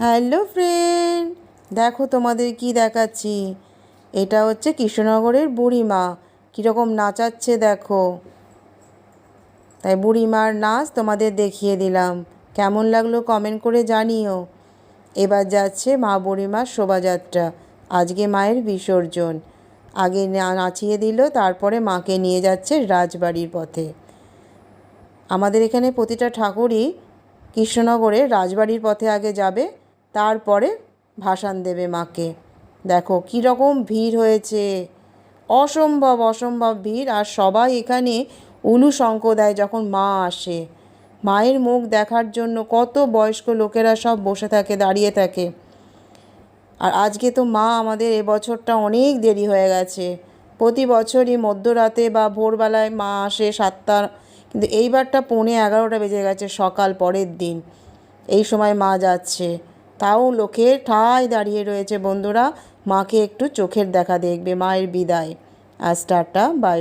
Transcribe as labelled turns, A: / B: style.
A: Hello friend, দেখো তোমাদের কি দেখাচ্ছি। এটা হচ্ছে কৃষ্ণনগরের বুড়িমা কীরকম নাচাচ্ছে দেখো। তাই বুড়িমার নাচ তোমাদের দেখিয়ে দিলাম। কেমন লাগলো কমেন্ট করে জানিও। এবার যাচ্ছে মা বুড়িমার শোভাযাত্রা। আজকে মায়ের বিসর্জন। আগে নাচিয়ে দিল, তারপরে মাকে নিয়ে যাচ্ছে রাজবাড়ির পথে। আমাদের এখানে প্রতিটা ঠাকুরই কৃষ্ণনগরে রাজবাড়ির পথে আগে যাবে, তারপরে ভাসান দেবে মাকে। দেখো কীরকম ভিড় হয়েছে, অসম্ভব অসম্ভব ভিড়। আর সবাই এখানে উলুশঙ্খ দেয় যখন মা আসে। মায়ের মুখ দেখার জন্য কত বয়স্ক লোকেরা সব বসে থাকে, দাঁড়িয়ে থাকে। আর আজকে তো মা আমাদের এবছরটা অনেক দেরি হয়ে গেছে। প্রতি বছরই মধ্যরাতে বা ভোরবেলায় মা আসে 7টা, কিন্তু এইবারটা 11:15 বেজে গেছে, সকাল পরের দিন এই সময় মা যাচ্ছে। তাও লোকের ঠায় দাঁড়িয়ে রয়েছে। বন্ধুরা, মাকে একটু চোখের দেখা দেখবে, মায়ের বিদায়। আজ টাটা, বাই বাই।